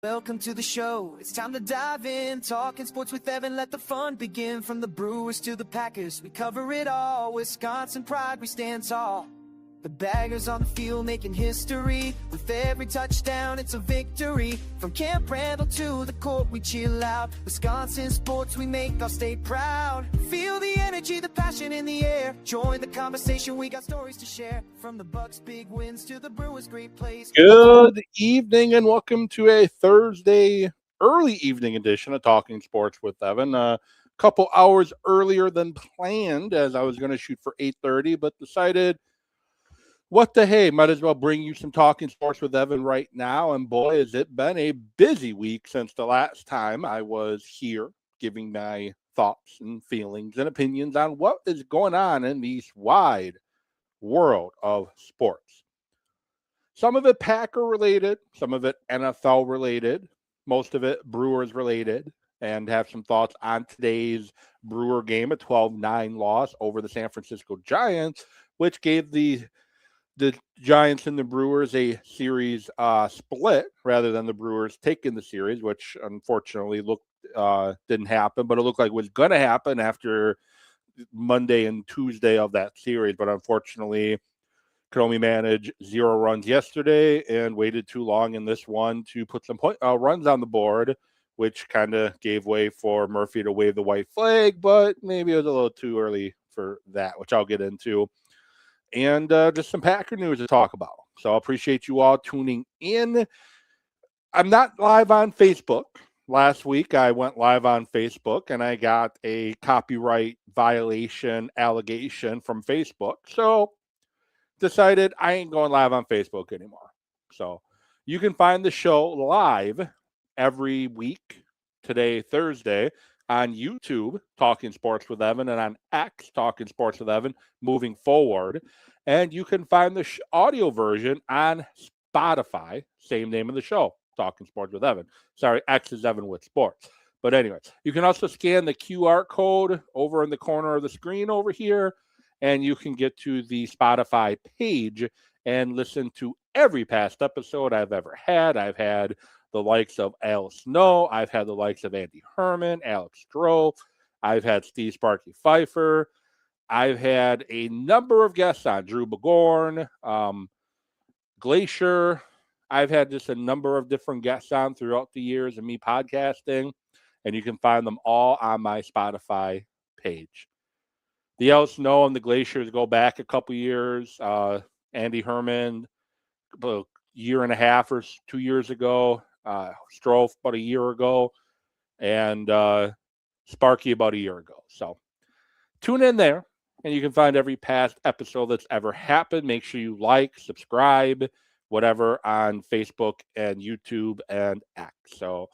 Welcome to the show. It's time to dive in. Talking sports with Evan. Let the fun begin. From the Brewers to the Packers, we cover it all. Wisconsin pride, we stand tall. The baggers on the field making history. With every touchdown, it's a victory. From Camp Randall to the court, we chill out. Wisconsin sports, we make our state proud. Feel the energy, the passion in the air. Join the conversation, we got stories to share. From the Bucks' big wins to the Brewers' great plays. Good evening and welcome to a Thursday early evening edition of Talking Sports with Evan. A couple hours earlier than planned, as I was going to shoot for 8:30, but decided, what the hey, might as well bring you some Talking Sports with Evan right now. And boy, has it been a busy week since the last time I was here giving my thoughts and feelings and opinions on what is going on in this wide world of sports. Some of it Packer related, some of it NFL related, most of it Brewers related, and have some thoughts on today's Brewer game, a 12-9 loss over the San Francisco Giants, which gave the Giants and the Brewers a series split rather than the Brewers taking the series, which unfortunately didn't happen, but it looked like it was going to happen after Monday and Tuesday of that series. But unfortunately, could only manage 0 runs yesterday and waited too long in this one to put some runs on the board, which kind of gave way for Murphy to wave the white flag, but maybe it was a little too early for that, which I'll get into. And just some Packer news to talk about. So I appreciate you all tuning in. I'm not live on Facebook. Last week, I went live on Facebook, and I got a copyright violation allegation from Facebook. So decided I ain't going live on Facebook anymore. So you can find the show live every week, today, Thursday, on YouTube, Talking Sports with Evan, and on X, Talking Sports with Evan, moving forward. And you can find the audio version on Spotify, same name of the show, Talking Sports with Evan. Sorry, X is Evan with Sports. But anyway, you can also scan the QR code over in the corner of the screen over here, and you can get to the Spotify page and listen to every past episode I've ever had. I've had the likes of Al Snow. I've had the likes of Andy Herman, Alex Stroh. I've had Steve Sparky Pfeiffer. I've had a number of guests on, Drew Begorn, Glacier. I've had just a number of different guests on throughout the years of me podcasting, and you can find them all on my Spotify page. The Al Snow and the Glaciers go back a couple years. Andy Herman, about a year and a half or 2 years ago. Stroh about a year ago, and Sparky about a year ago. So tune in there, and you can find every past episode that's ever happened. Make sure you like, subscribe, whatever, on Facebook and YouTube and X. So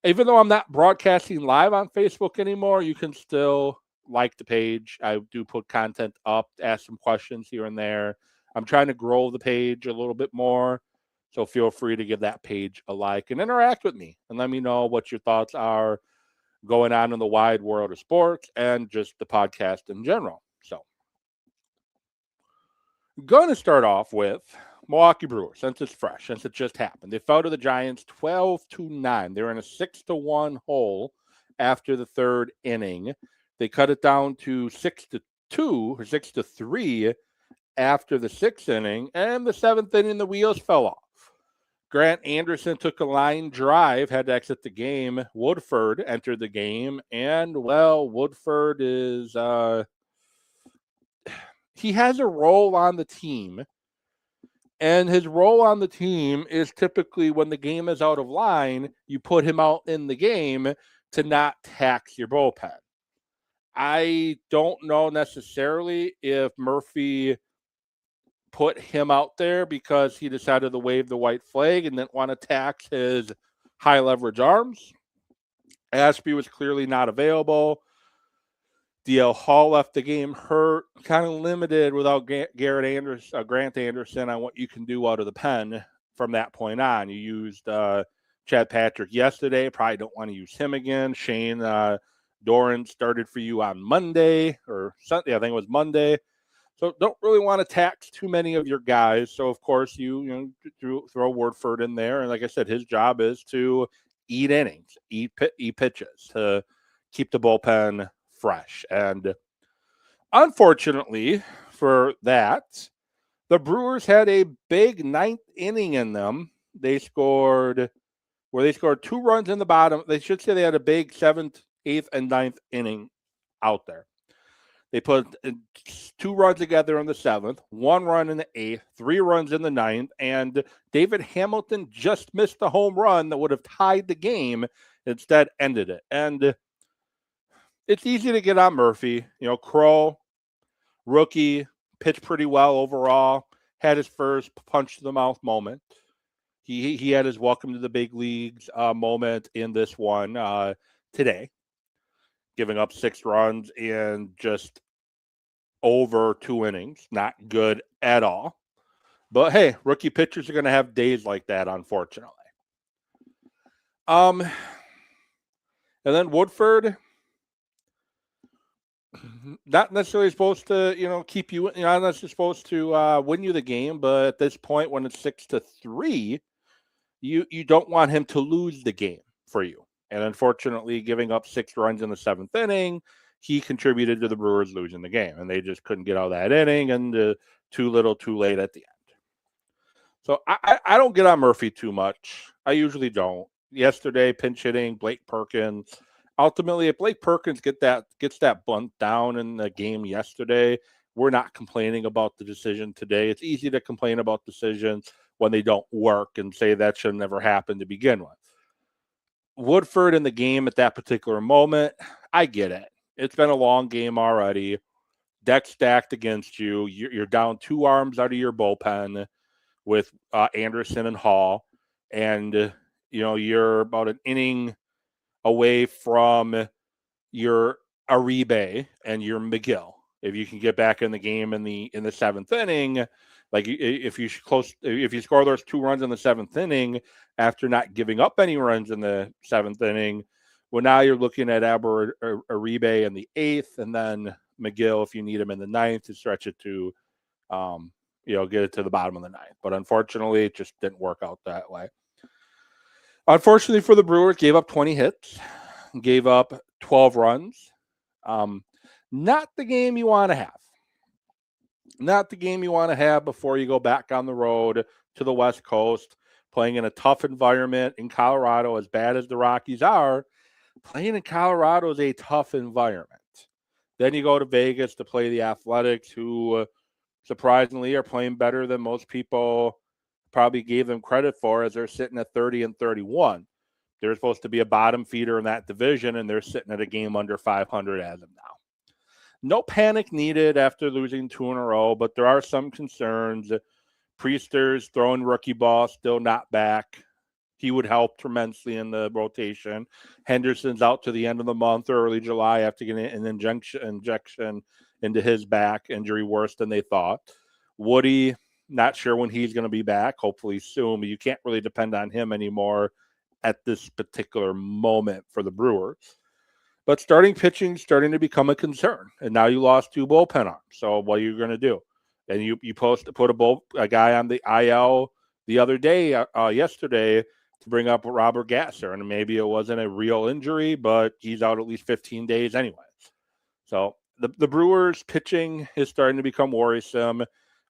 even though I'm not broadcasting live on Facebook anymore, you can still like the page. I do put content up, ask some questions here and there. I'm trying to grow the page a little bit more. So feel free to give that page a like and interact with me and let me know what your thoughts are going on in the wide world of sports and just the podcast in general. So I'm going to start off with Milwaukee Brewers, since it's fresh, since it just happened. They fell to the Giants 12-9. They're in a 6-1 hole after the third inning. They cut it down to 6-2 or 6-3 after the sixth inning, and the seventh inning, the wheels fell off. Grant Anderson took a line drive, had to exit the game. Woodford entered the game, and, well, Woodford is he has a role on the team, and his role on the team is typically when the game is out of line, you put him out in the game to not tax your bullpen. I don't know necessarily if Murphy put him out there because he decided to wave the white flag and didn't want to tax his high leverage arms. Ashby was clearly not available. DL Hall left the game hurt, kind of limited without Grant Anderson on what you can do out of the pen from that point on. You used Chad Patrick yesterday. Probably don't want to use him again. Shane Doran started for you on Monday or Sunday. I think it was Monday. So don't really want to tax too many of your guys. So of course you throw Woodford in there, and like I said, his job is to eat innings, eat pitches, to keep the bullpen fresh. And unfortunately for that, the Brewers had a big ninth inning in them. They scored 2 runs in the bottom. They should say they had a big 7th, 8th, and 9th inning out there. They put 2 runs together in the 7th, 1 run in the 8th, 3 runs in the 9th, and David Hamilton just missed the home run that would have tied the game, instead ended it. And it's easy to get on Murphy. Crow, rookie, pitched pretty well overall, had his first punch to the mouth moment. He had his welcome to the big leagues moment in this one today, giving up 6 runs in just over 2 innings. Not good at all. But hey, rookie pitchers are going to have days like that, unfortunately. And then Woodford, not necessarily supposed to, keep you, not necessarily supposed to win you the game, but at this point, when it's 6-3, you don't want him to lose the game for you. And unfortunately, giving up 6 runs in the 7th inning, he contributed to the Brewers losing the game, and they just couldn't get out of that inning, and too little, too late at the end. So I don't get on Murphy too much. I usually don't. Yesterday, pinch hitting, Blake Perkins. Ultimately, if Blake Perkins gets that bunt down in the game yesterday, we're not complaining about the decision today. It's easy to complain about decisions when they don't work and say that should never happen to begin with. Woodford in the game at that particular moment, I get it. It's been a long game already. Deck stacked against you. You're down 2 arms out of your bullpen with Anderson and Hall, and you're about an inning away from your Uribe and your McGill. If you can get back in the game in the 7th inning, like if you score those 2 runs in the 7th inning after not giving up any runs in the 7th inning, well, now you're looking at Uribe in the 8th, and then McGill if you need him in the 9th to stretch it to, get it to the bottom of the 9th. But unfortunately, it just didn't work out that way. Unfortunately for the Brewers, gave up 20 hits, gave up 12 runs. Not the game you want to have. Not the game you want to have before you go back on the road to the West Coast, playing in a tough environment in Colorado. As bad as the Rockies are, playing in Colorado is a tough environment. Then you go to Vegas to play the Athletics, who surprisingly are playing better than most people probably gave them credit for, as they're sitting at 30-31. They're supposed to be a bottom feeder in that division, and they're sitting at a game under 500 as of now. No panic needed after losing 2 in a row, but there are some concerns. Priester's throwing rookie ball, still not back. He would help tremendously in the rotation. Henderson's out to the end of the month or early July after getting an injection into his back injury, worse than they thought. Woody, not sure when he's going to be back, hopefully soon, but you can't really depend on him anymore at this particular moment for the Brewers. But starting pitching is starting to become a concern. And now you lost 2 bullpen arms. So what are you going to do? And you put a guy on the IL the other day, yesterday, to bring up Robert Gasser. And maybe it wasn't a real injury, but he's out at least 15 days anyway. So the Brewers pitching is starting to become worrisome.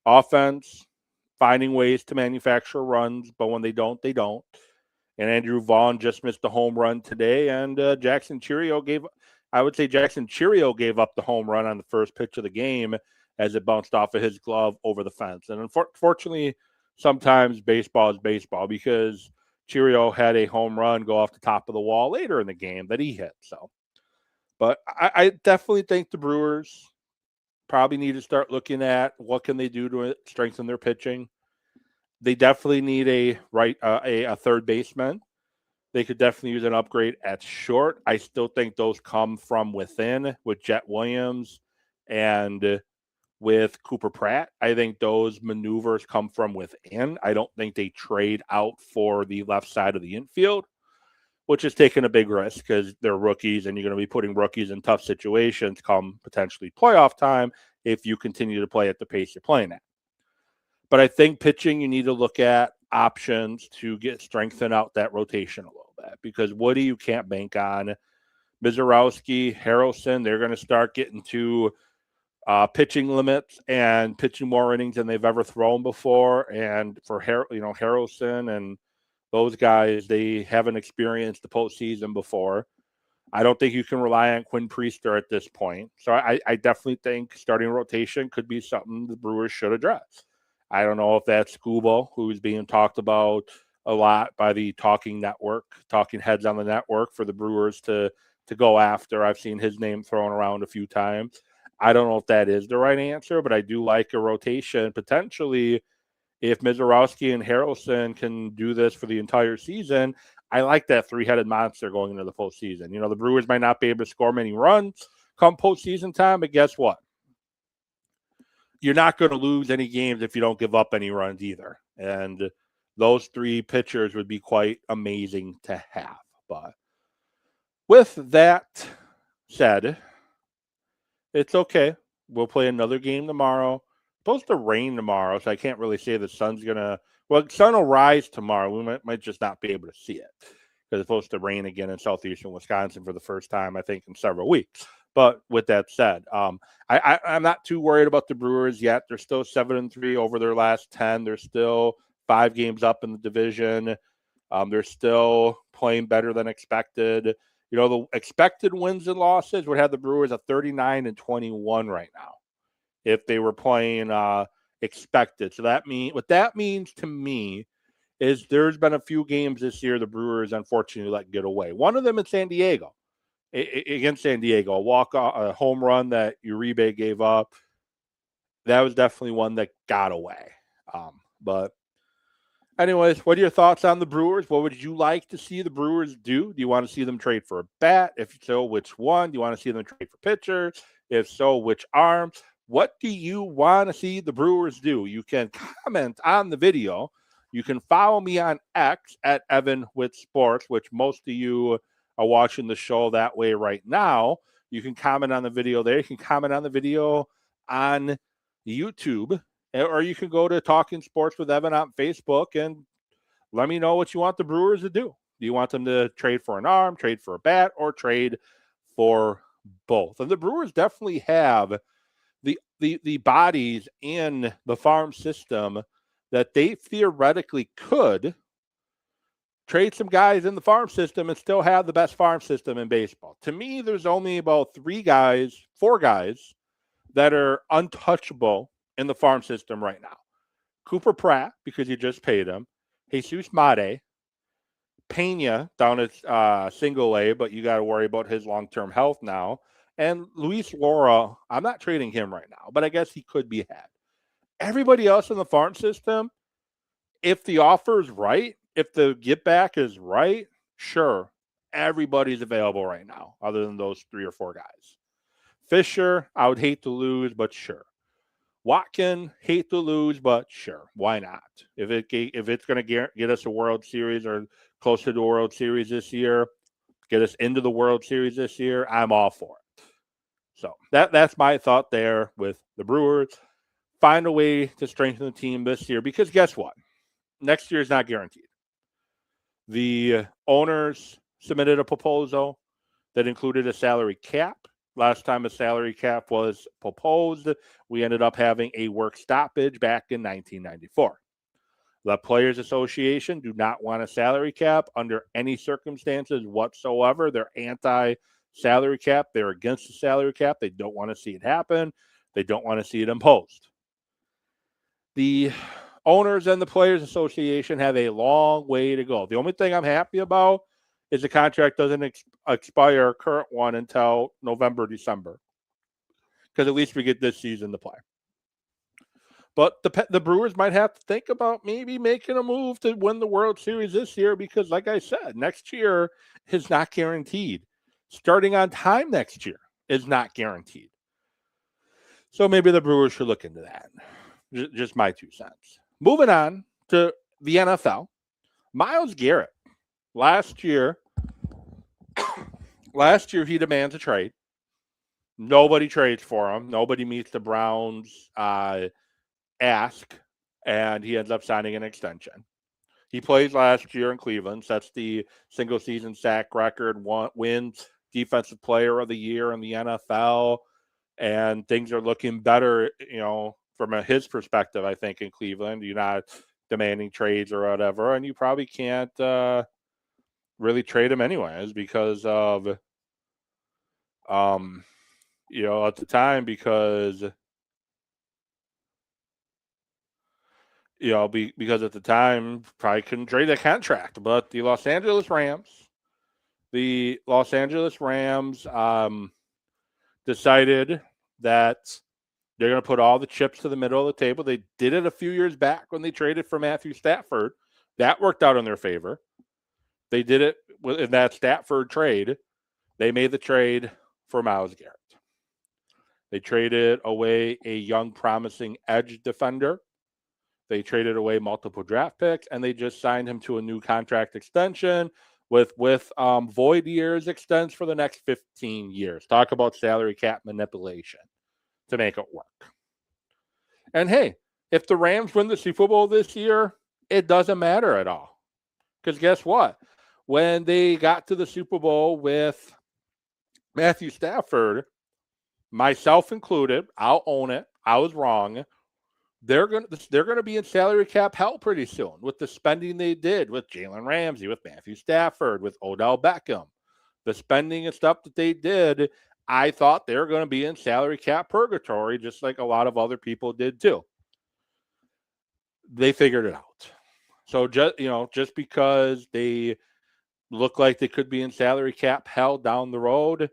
Offense, finding ways to manufacture runs, but when they don't, they don't. And Andrew Vaughn just missed a home run today, and Jackson Chourio gave up the home run on the first pitch of the game as it bounced off of his glove over the fence. And unfortunately, sometimes baseball is baseball, because Chourio had a home run go off the top of the wall later in the game that he hit. So, but I definitely think the Brewers probably need to start looking at what can they do to strengthen their pitching. They definitely need a third baseman. They could definitely use an upgrade at short. I still think those come from within with Jet Williams and with Cooper Pratt. I think those maneuvers come from within. I don't think they trade out for the left side of the infield. which is taking a big risk because they're rookies and you're going to be putting rookies in tough situations come potentially playoff time if you continue to play at the pace you're playing at. But I think pitching, you need to look at options to strengthen out that rotation a little bit because Woody, you can't bank on. Mizorowski, Harrelson, they're going to start getting to pitching limits and pitching more innings than they've ever thrown before. And for Harrelson and those guys, they haven't experienced the postseason before. I don't think you can rely on Quinn Priester at this point. So I definitely think starting rotation could be something the Brewers should address. I don't know if that's Skubal, who's being talked about a lot by the talking heads on the network for the Brewers to go after. I've seen his name thrown around a few times. I don't know if that is the right answer, but I do like a rotation potentially. If Mizorowski and Harrelson can do this for the entire season, I like that three-headed monster going into the postseason. The Brewers might not be able to score many runs come postseason time, but guess what? You're not going to lose any games if you don't give up any runs either. And those three pitchers would be quite amazing to have. But with that said, it's okay. We'll play another game tomorrow. It's supposed to rain tomorrow, so I can't really say the sun's going to – well, the sun will rise tomorrow. We might just not be able to see it because it's supposed to rain again in southeastern Wisconsin for the first time, I think, in several weeks. But with that said, I'm not too worried about the Brewers yet. They're still 7-3 over their last 10. They're still 5 games up in the division. They're still playing better than expected. The expected wins and losses would have the Brewers at 39-21 right now if they were playing expected. So what that means to me is there's been a few games this year the Brewers unfortunately let get away. One of them in San Diego. Against San Diego, a home run that Uribe gave up. That was definitely one that got away. But anyways, what are your thoughts on the Brewers? What would you like to see the Brewers do? Do you want to see them trade for a bat? If so, which one? Do you want to see them trade for pitchers? If so, which arm? What do you want to see the Brewers do? You can comment on the video. You can follow me on X at Evan with Sports, which most of you are watching the show that way right now. You can comment on the video there. You can comment on the video on YouTube, or you can go to Talking Sports with Evan on Facebook and let me know what you want the Brewers to do. Do you want them to trade for an arm, trade for a bat, or trade for both? And the Brewers definitely have the bodies in the farm system that they theoretically could trade some guys in the farm system and still have the best farm system in baseball. To me, there's only about 4 guys that are untouchable in the farm system right now. Cooper Pratt, because you just paid him. Jesus Mate. Pena down at single A, but you got to worry about his long-term health now. And Luis Laura, I'm not trading him right now, but I guess he could be had. Everybody else in the farm system, if the offer is right, if the get back is right, sure, everybody's available right now, other than those 3 or 4 guys. Fisher, I would hate to lose, but sure. Watkin, hate to lose, but sure, why not? If it's going to get us a World Series or close to the World Series this year, get us into the World Series this year, I'm all for it. So that's my thought there with the Brewers. Find a way to strengthen the team this year because guess what? Next year is not guaranteed. The owners submitted a proposal that included a salary cap. Last time a salary cap was proposed, we ended up having a work stoppage back in 1994. The Players Association do not want a salary cap under any circumstances whatsoever. They're anti-salary cap. They're against the salary cap. They don't want to see it happen. They don't want to see it imposed. The owners and the Players Association have a long way to go. The only thing I'm happy about is the contract doesn't expire, current one, until November, December. Because at least we get this season to play. But the Brewers might have to think about maybe making a move to win the World Series this year because, like I said, next year is not guaranteed. Starting on time next year is not guaranteed. So maybe the Brewers should look into that. Just my 2 cents. Moving on to the NFL. Myles Garrett last year Last year, he demands a trade. Nobody trades for him. Nobody meets the Browns' ask, and he ends up signing an extension. He plays last year in Cleveland, sets the single season sack record, wins Defensive Player of the Year in the NFL, and things are looking better, from his perspective, I think, in Cleveland. You're not demanding trades or whatever, and you probably can't really trade him anyways because of, at the time, because because at the time probably couldn't trade that contract. But the Los Angeles Rams decided that they're going to put all the chips to the middle of the table. They did it a few years back when they traded for Matthew Stafford. That worked out in their favor. They did it in that Stafford trade. They made the trade for Myles Garrett. They traded away a young, promising edge defender. They traded away multiple draft picks, and they just signed him to a new contract extension with void years extends for the next 15 years. Talk about salary cap manipulation to make it work. And hey, if the Rams win the Super Bowl this year, it doesn't matter at all. Because guess what? When they got to the Super Bowl with Matthew Stafford, myself included, I'll own it, I was wrong. They're gonna be in salary cap hell pretty soon with the spending they did with Jalen Ramsey, with Matthew Stafford, with Odell Beckham. The spending and stuff that they did, I thought they were going to be in salary cap purgatory, just like a lot of other people did too. They figured it out. So just because they look like they could be in salary cap hell down the road,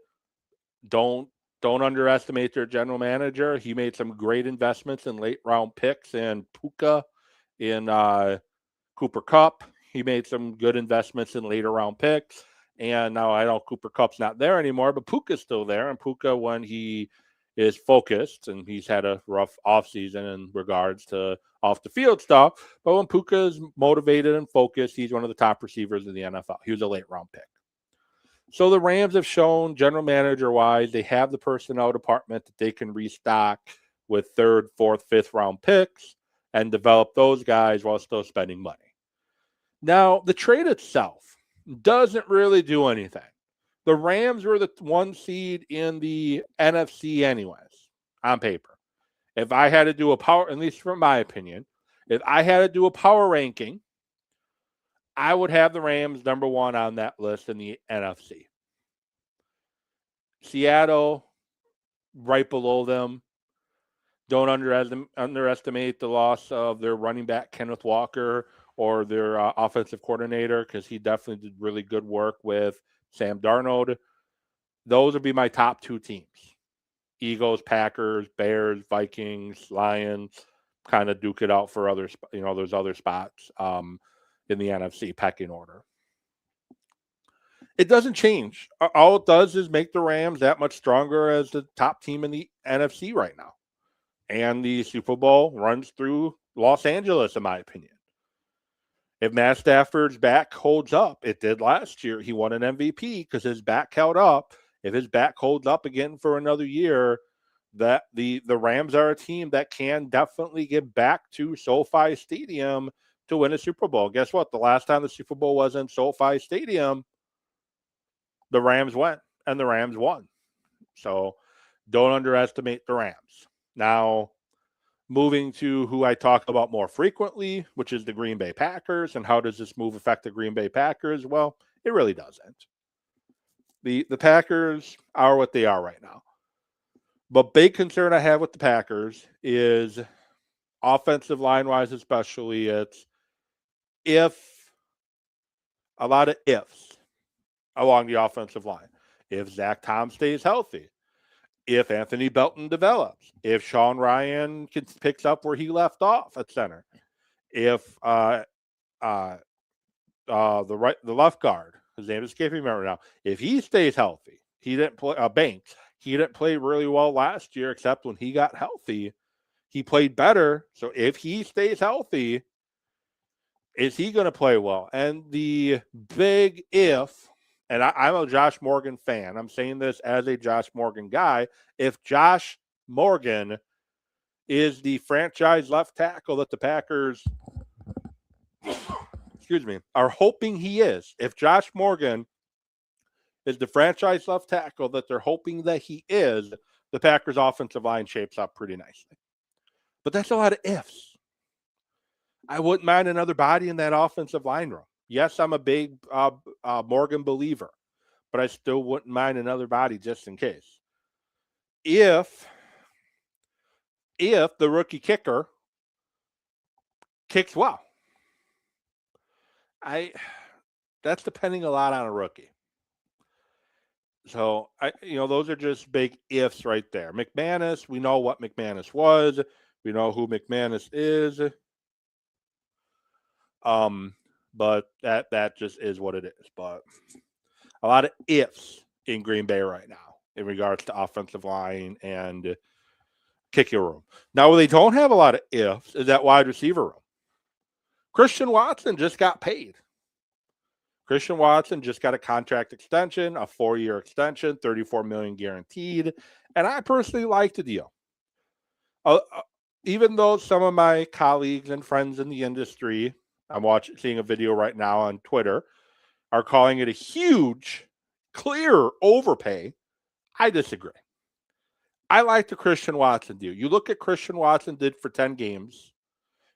don't underestimate their general manager. He made some great investments in late round picks in Puka, in Cooper Kupp. He made some good investments in later round picks. And now I know Cooper Kupp's not there anymore, but Puka's still there. And Puka, when he is focused, and he's had a rough offseason in regards to off the field stuff, but when Puka is motivated and focused, he's one of the top receivers in the NFL. He was a late round pick. So the Rams have shown, general manager-wise, they have the personnel department that they can restock with third, fourth, fifth round picks and develop those guys while still spending money. Now, the trade itself doesn't really do anything. The Rams were the 1 seed in the NFC anyways, on paper. If I had to do a power, at least from my opinion, if I had to do a power ranking, I would have the Rams number 1 on that list in the NFC. Seattle, right below them. Don't underestimate the loss of their running back, Kenneth Walker, or their offensive coordinator, because he definitely did really good work with Sam Darnold. Those would be my top 2 teams. Eagles, Packers, Bears, Vikings, Lions, kind of duke it out for others, those other spots. In the NFC pecking order. It doesn't change. All it does is make the Rams that much stronger as the top team in the NFC right now. And the Super Bowl runs through Los Angeles, in my opinion. If Matt Stafford's back holds up, it did last year. He won an MVP because his back held up. If his back holds up again for another year, that the Rams are a team that can definitely get back to SoFi Stadium to win a Super Bowl. Guess what? The last time the Super Bowl was in SoFi Stadium, the Rams went, and the Rams won. So don't underestimate the Rams. Now, moving to who I talk about more frequently, which is the Green Bay Packers, and how does this move affect the Green Bay Packers? Well, it really doesn't. The Packers are what they are right now. But big concern I have with the Packers is offensive line-wise especially, it's a lot of ifs along the offensive line. If Zach Tom stays healthy, if Anthony Belton develops, if Sean Ryan picks up where he left off at center, if the left guard, his name is escaping me right now, if he stays healthy, he didn't play Banks. He didn't play really well last year, except when he got healthy. He played better. So if he stays healthy, is he going to play well? And the big if and I'm a Josh Morgan fan. I'm saying this as a Josh Morgan guy. If Josh Morgan is the franchise left tackle that the Packers, excuse me, are hoping he is, if Josh Morgan is the franchise left tackle that they're hoping that he is, the Packers offensive line shapes up pretty nicely. But that's a lot of ifs. I wouldn't mind another body in that offensive line room. Yes, I'm a big Morgan believer, but I still wouldn't mind another body just in case. If the rookie kicker kicks well, that's depending a lot on a rookie. So those are just big ifs right there. McManus, we know what McManus was. We know who McManus is. But that just is what it is. But a lot of ifs in Green Bay right now in regards to offensive line and kicking room. Now, where they don't have a lot of ifs is that wide receiver room. Christian Watson just got paid. Christian Watson just got a contract extension, a 4-year extension, $34 million guaranteed, and I personally like the deal. Even though some of my colleagues and friends in the industry, I'm seeing a video right now on Twitter, are calling it a huge, clear overpay, I disagree. I like the Christian Watson deal. You look at Christian Watson did for 10 games.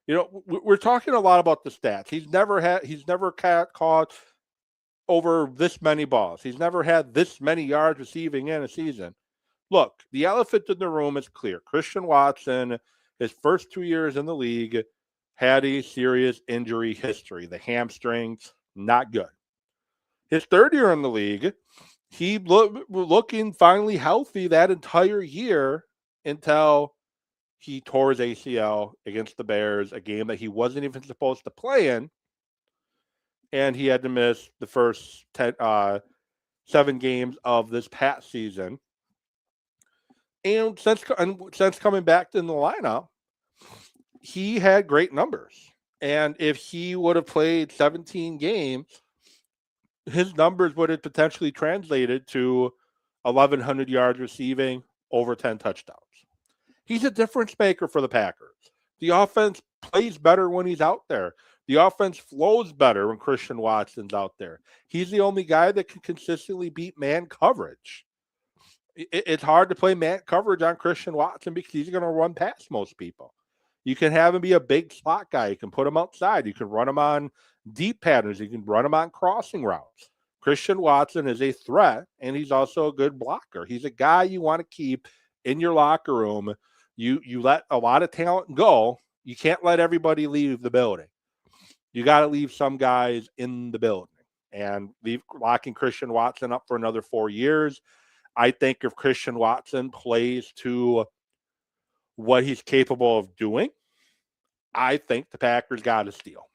We're talking a lot about the stats. He's never caught over this many balls. He's never had this many yards receiving in a season. Look, the elephant in the room is clear. Christian Watson, his first 2 years in the league, had a serious injury history. The hamstrings, not good. His third year in the league, he looking finally healthy that entire year until he tore his ACL against the Bears, a game that he wasn't even supposed to play in, and he had to miss the first 7 games of this past season. And since coming back in the lineup, he had great numbers. And if he would have played 17 games, his numbers would have potentially translated to 1,100 yards receiving, over 10 touchdowns. He's a difference maker for the Packers. The offense plays better when he's out there. The offense flows better when Christian Watson's out there. He's the only guy that can consistently beat man coverage. It's hard to play man coverage on Christian Watson because he's going to run past most people. You can have him be a big slot guy. You can put him outside. You can run him on deep patterns. You can run him on crossing routes. Christian Watson is a threat, and he's also a good blocker. He's a guy you want to keep in your locker room. You let a lot of talent go. You can't let everybody leave the building. You got to leave some guys in the building. And locking Christian Watson up for another 4 years, I think if Christian Watson plays to what he's capable of doing, I think the Packers got a steal.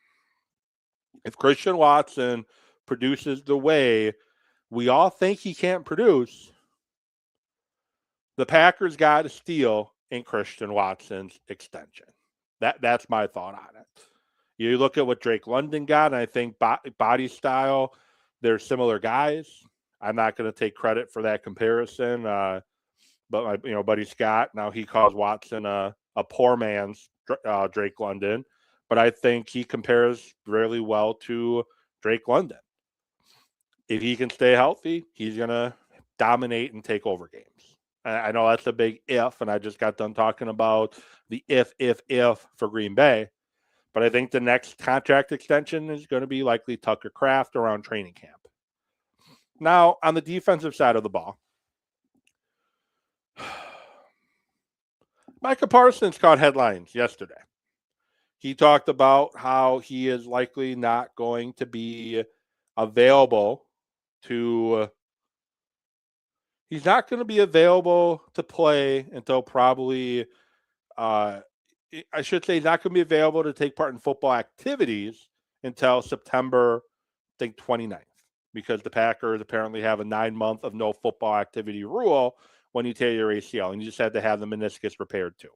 If Christian Watson produces the way we all think he can't produce, the Packers got a steal in Christian Watson's extension. That's my thought on it. You look at what Drake London got, and I think body style, they're similar guys. I'm not going to take credit for that comparison, but my buddy Scott, now he calls Watson a poor man's Drake London, but I think he compares really well to Drake London. If he can stay healthy, he's going to dominate and take over games. I know that's a big if, and I just got done talking about the if for Green Bay. But I think the next contract extension is going to be likely Tucker Kraft around training camp. Now, on the defensive side of the ball, Micah Parsons caught headlines yesterday. He talked about how he is likely not going to be available to he's not going to be available to play until probably I should say he's not going to be available to take part in football activities until September, I think, 29th, because the Packers apparently have a 9-month of no football activity rule when you tear your ACL, and you just had to have the meniscus repaired too.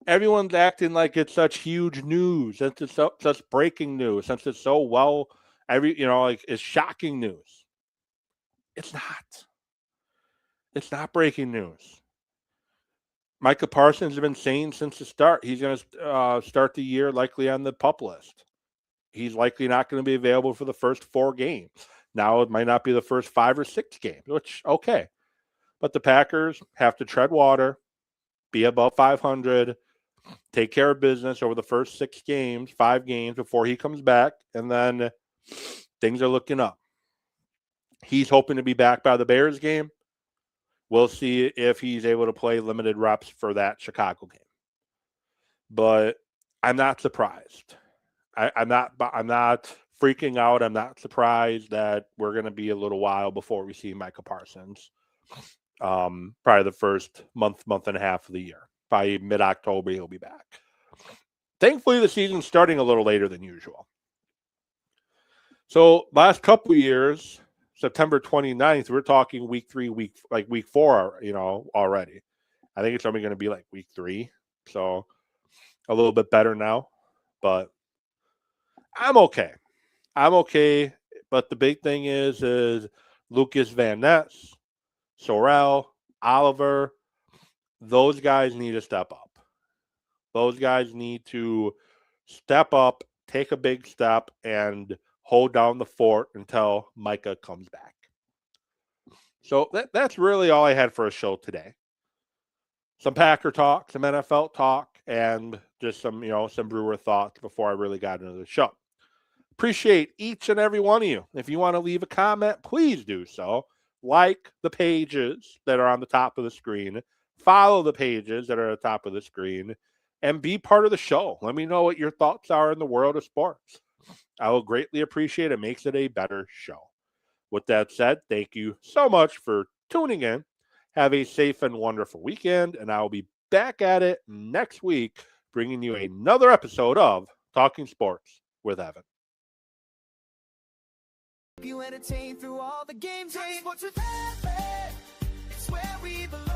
Everyone's acting like it's such huge news, since it's such breaking news, since it's so well It's shocking news. It's not. It's not breaking news. Micah Parsons has been saying since the start he's going to start the year likely on the PUP list. He's likely not going to be available for the first 4 games. Now it might not be the first 5 or 6 games, which, okay. But the Packers have to tread water, be above 500, take care of business over the first 5 games before he comes back, and then things are looking up. He's hoping to be back by the Bears game. We'll see if he's able to play limited reps for that Chicago game. But I'm not surprised. I'm not freaking out. I'm not surprised that we're going to be a little while before we see Micah Parsons. Probably the first month and a half of the year. By mid-October, he'll be back. Thankfully, the season's starting a little later than usual. So last couple of years, September 29th, we're talking week 3, week 4, already. I think it's only going to be like week 3. So a little bit better now, but I'm okay. But the big thing is Lucas Van Ness, Sorrell, Oliver, those guys need to step up. Those guys need to step up, take a big step, and hold down the fort until Micah comes back. So that's really all I had for a show today. Some Packer talk, some NFL talk, and just some Brewer thoughts before I really got into the show. Appreciate each and every one of you. If you want to leave a comment, please do so. Like the pages that are on the top of the screen. Follow the pages that are at the top of the screen. And be part of the show. Let me know what your thoughts are in the world of sports. I will greatly appreciate it. It makes it a better show. With that said, thank you so much for tuning in. Have a safe and wonderful weekend. And I will be back at it next week, bringing you another episode of Talking Sports with Evan. You entertain through all the games. Talking Sports with Evan. It's where we belong.